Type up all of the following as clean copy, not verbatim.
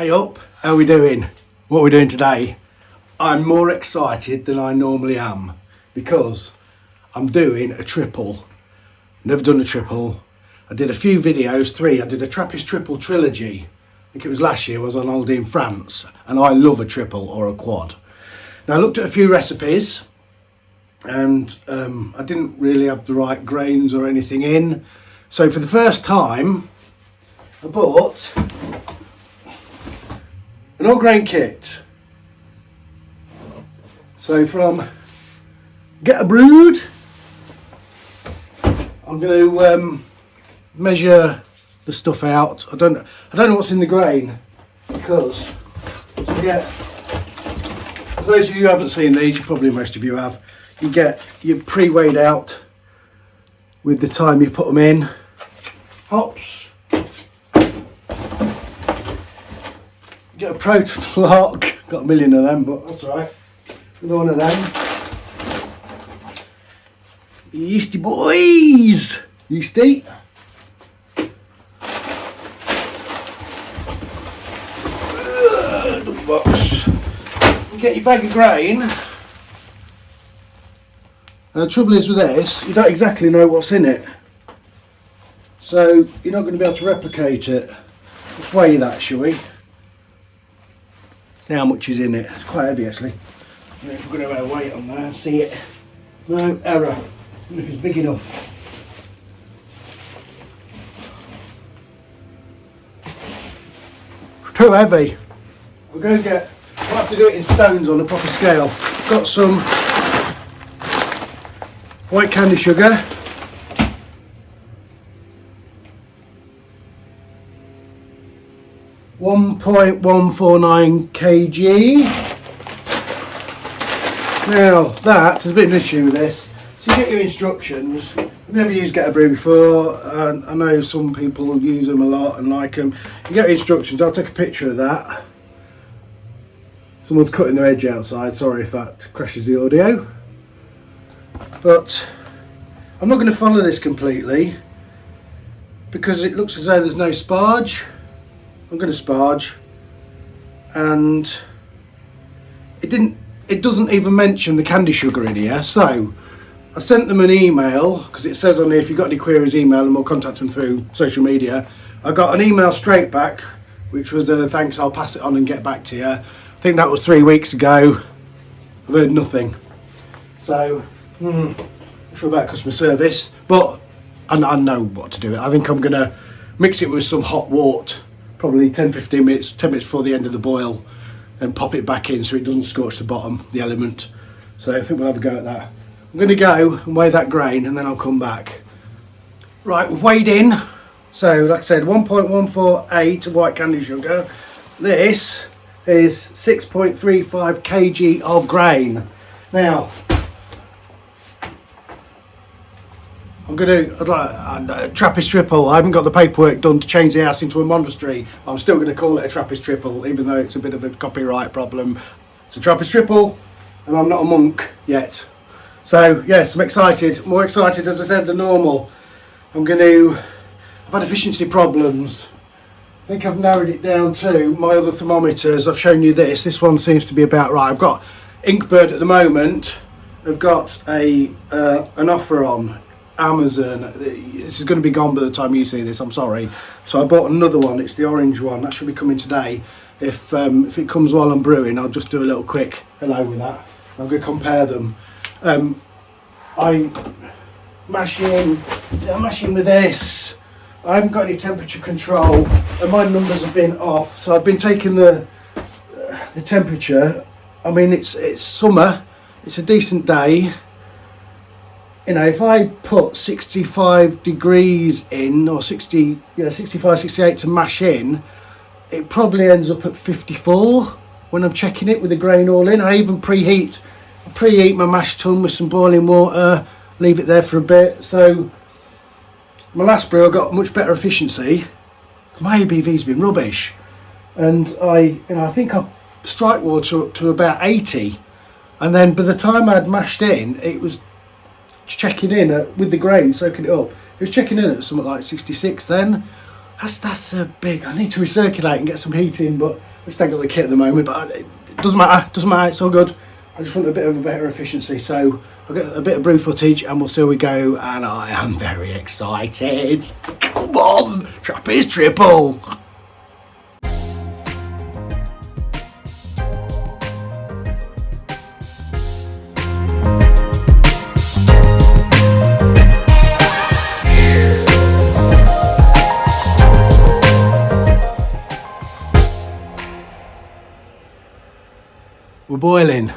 Hey up, how are we doing? What we're doing today? I'm more excited than I normally am because I'm doing a triple. Never done a triple. I did a few videos, three. I did a Trapist triple trilogy. I think it was last year. I was on holiday in France and I love a triple or a quad. Now I looked at a few recipes and I didn't really have the right grains or anything in. So for the first time I bought an all grain kit. So from Get a Brewed, I'm going to measure the stuff out. I don't know what's in the grain because for those of you who haven't seen these, probably most of you have, you get your pre-weighed out with the time you put them in. Hops. Get a protein flock, got a million of them, but that's alright. Another one of them. Yeasty boys! Yeasty. Double box. You get your bag of grain. The trouble is with this, you don't exactly know what's in it. So you're not going to be able to replicate it. Let's weigh that, shall we? See how much is in it. It's quite heavy actually. I don't know if we're going to have a weight on there, see it. No, error. I don't know if it's big enough. It's too heavy. We'll go get, we'll have to do it in stones on a proper scale. Got some white candy sugar. 1.149 kg. Now that, there's a bit of an issue with this. So you get your instructions. I've never used Get a Brew before, and I know some people use them a lot and like them. You get your instructions, I'll take a picture of that. Someone's cutting their edge outside, sorry if that crashes the audio. But I'm not going to follow this completely because it looks as though there's no sparge. I'm going to sparge, and it doesn't even mention the candy sugar in here. So I sent them an email because it says on here if you've got any queries, email them or contact them through social media. I got an email straight back which was thanks, I'll pass it on and get back to you. I think that was 3 weeks ago. I've heard nothing, so I'm sure about customer service, but I know what to do. I think I'm going to mix it with some hot water, probably 10-15 minutes, 10 minutes before the end of the boil, and pop it back in so it doesn't scorch the bottom, the element. So I think we'll have a go at that. I'm going to go and weigh that grain and then I'll come back. Right, we've weighed in. So like I said, 1.148 white candy sugar. This is 6.35 kg of grain. Now, I'm going to, a Trapist triple. I haven't got the paperwork done to change the house into a monastery. I'm still going to call it a Trapist triple, even though it's a bit of a copyright problem. It's a Trapist triple, and I'm not a monk yet. So yes, I'm excited. More excited, as I said, than normal. I've had efficiency problems. I think I've narrowed it down to my other thermometers. I've shown you this. This one seems to be about right. I've got Inkbird at the moment. I've got an offer on Amazon. This is going to be gone by the time you see this, I'm sorry. So I bought another one. It's the orange one. That should be coming today. If it comes while I'm brewing, I'll just do a little quick hello with that. I'm going to compare them. I mash in with this. I haven't got any temperature control and my numbers have been off, so I've been taking the temperature. I mean, it's summer, it's a decent day. You know, if I put 65 degrees in, or 65, 68 to mash in, it probably ends up at 54 when I'm checking it with the grain all in. I even preheat my mash tun with some boiling water, leave it there for a bit. So my last brew I got much better efficiency. My ABV's been rubbish, and I think I strike water up to about 80, and then by the time I'd mashed in, it was checking in with the grain, soaking it up. It was checking in at something like 66 then. That's big. I need to recirculate and get some heat in, but I just ain't got the kit at the moment. But it doesn't matter. It's all good. I just want a bit of a better efficiency. So I'll get a bit of brew footage and we'll see how we go. And I am very excited. Come on, Trapist triple. We're boiling.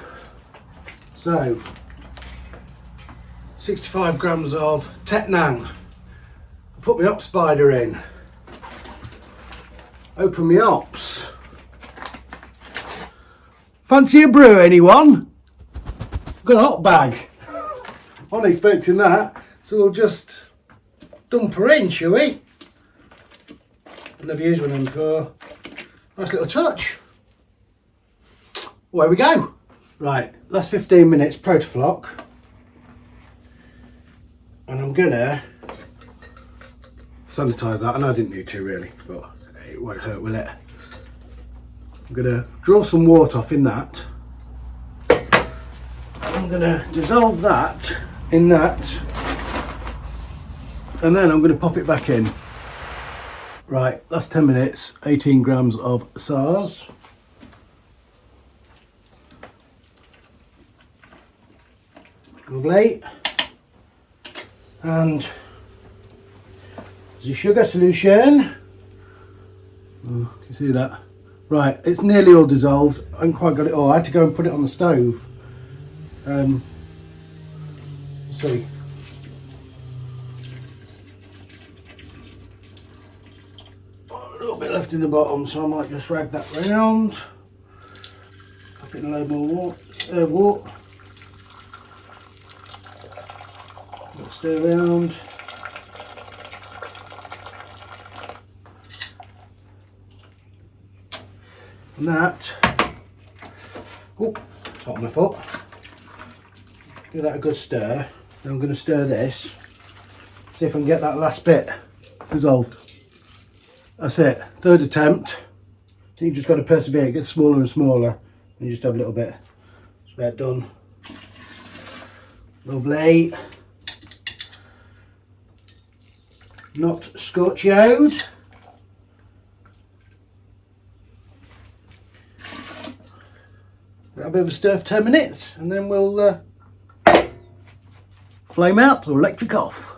So 65 grams of Tetnang. Put my op spider in. Open my ops. Fancy a brew, anyone? Got a hot bag. Wasn't expecting that. So we'll just dump her in, shall we? I've never used one of them before. Nice little touch. Away we go. Right, last 15 minutes protoflock. And I'm gonna sanitise that. I know I didn't need to really, but it won't hurt, will it? I'm gonna draw some water off in that. I'm gonna dissolve that in that. And then I'm gonna pop it back in. Right, last 10 minutes, 18 grams of SARS. Lovely. And the sugar solution. Oh, can you see that? Right, it's nearly all dissolved. I haven't quite got it all. I had to go and put it on the stove. Let's see. A little bit left in the bottom, so I might just rag that round. Pop it in a load more water. Stir around. And that. Oh, it's hot on my foot. Give that a good stir. Now I'm going to stir this. See if I can get that last bit dissolved. That's it. Third attempt. You just got to persevere. It gets smaller and smaller. And you just have a little bit. That's about done. Lovely. Not scorchioed. A bit of a stir for 10 minutes and then we'll flame out or electric off.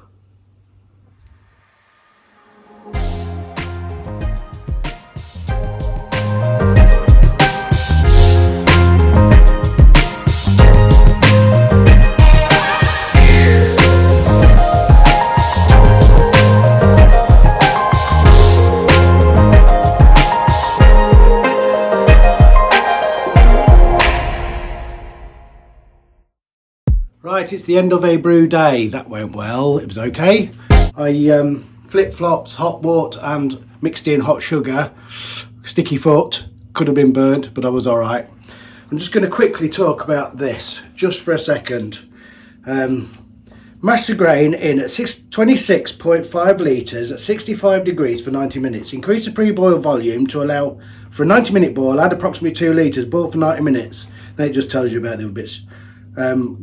Right, it's the end of a brew day. That went well, it was okay. I flip-flops, hot water and mixed in hot sugar. Sticky foot, could have been burnt, but I was all right. I'm just going to quickly talk about this, just for a second. Mash the grain in at 26.5 litres at 65 degrees for 90 minutes. Increase the pre-boil volume to allow for a 90-minute boil. Add approximately 2 litres, boil for 90 minutes. Then it just tells you about the other bits.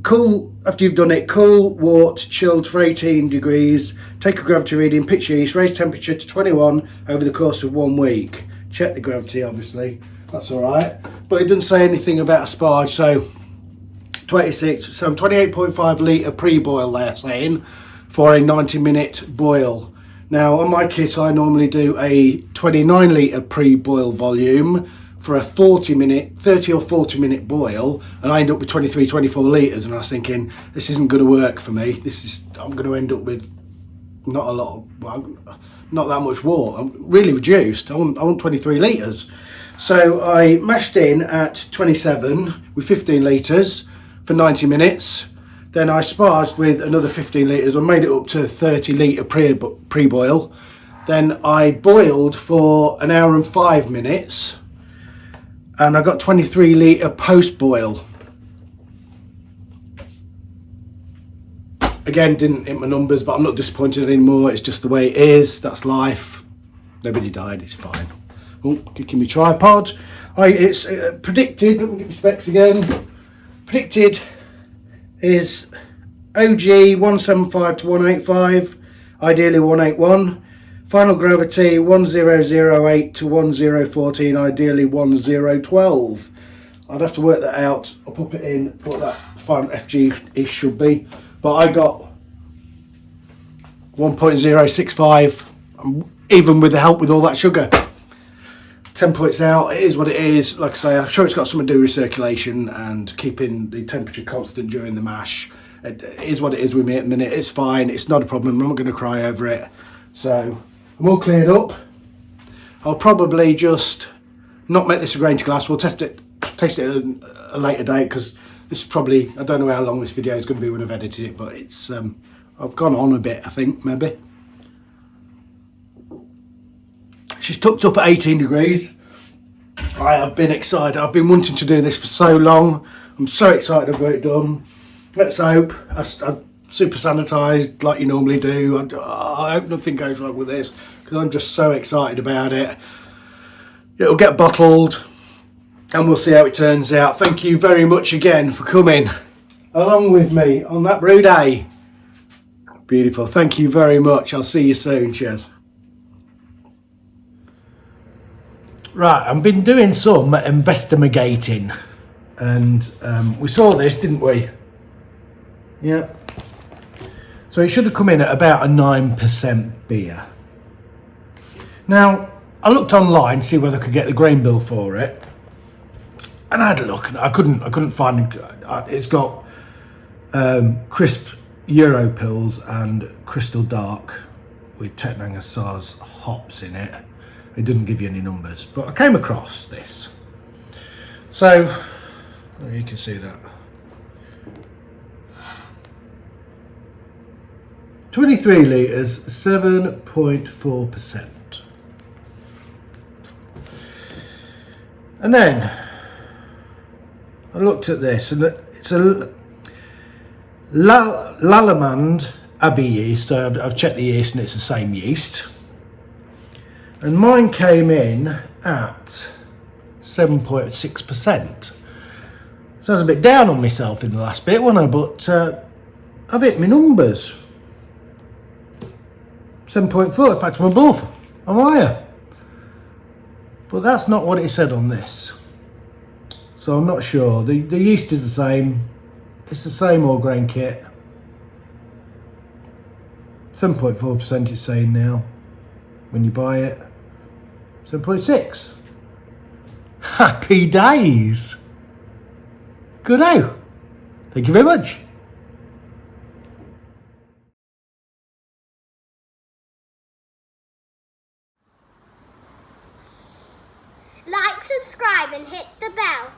Cool, after you've done it, cool, wort, chilled for 18 degrees, take a gravity reading, pitch yeast, raise temperature to 21 over the course of 1 week. Check the gravity, obviously, that's alright. But it doesn't say anything about asparge, so 28.5 litre pre-boil they're saying for a 90-minute boil. Now on my kit I normally do a 29 litre pre-boil volume for a 30 or 40 minute boil, and I end up with 24 litres, and I was thinking this isn't going to work for me. I'm going to end up with not a lot of, well, not that much water. I'm really reduced. I want 23 litres. So I mashed in at 27 with 15 litres for 90 minutes. Then I sparged with another 15 litres. I made it up to 30 litre pre-boil. Then I boiled for an hour and 5 minutes. And I got 23 litre post-boil. Again, didn't hit my numbers, but I'm not disappointed anymore. It's just the way it is. That's life. Nobody died, it's fine. Oh, kicking my tripod. It's predicted, let me get my specs again. Predicted is OG 175 to 185, ideally 181. Final gravity 1008 to 1014, ideally 1012. I'd have to work that out. I'll pop it in what that final FG should be. But I got 1.065, even with the help with all that sugar. 10 points out, it is what it is. Like I say, I'm sure it's got something to do with circulation and keeping the temperature constant during the mash. It is what it is with me at the minute. It's fine, it's not a problem. I'm not going to cry over it. So I'm all cleared up. I'll probably just not make this a grain to glass. We'll taste it at a later date, because this is probably, I don't know how long this video is going to be when I've edited it, but it's I've gone on a bit, I think, maybe. She's tucked up at 18 degrees. I have been excited. I've been wanting to do this for so long. I'm so excited I've got it done. Let's hope. I've super sanitised like you normally do. I hope nothing goes wrong with this, because I'm just so excited about it. It'll get bottled and we'll see how it turns out. Thank you very much again for coming along with me on that brew day. Beautiful. Thank you very much. I'll see you soon. Cheers. Right, I've been doing some investigating, and we saw this, didn't we? Yeah. So it should have come in at about a 9% beer. Now, I looked online to see whether I could get the grain bill for it, and I had a look, and I couldn't find it. It's got crisp Euro pills and crystal dark with Tettnanger Saaz hops in it. It didn't give you any numbers, but I came across this. So, you can see that. 23 litres, 7.4%. And then, I looked at this, and it's a Lallemand Abbey yeast, so I've checked the yeast and it's the same yeast. And mine came in at 7.6%. So I was a bit down on myself in the last bit, wasn't I? But I've hit my numbers. 7.4, in fact I'm above. I'm higher. But that's not what it said on this. So I'm not sure. The yeast is the same. It's the same all grain kit. 7.4% it's saying now when you buy it. 7.6. Happy days. Good-o. Thank you very much. Like, subscribe and hit the bell.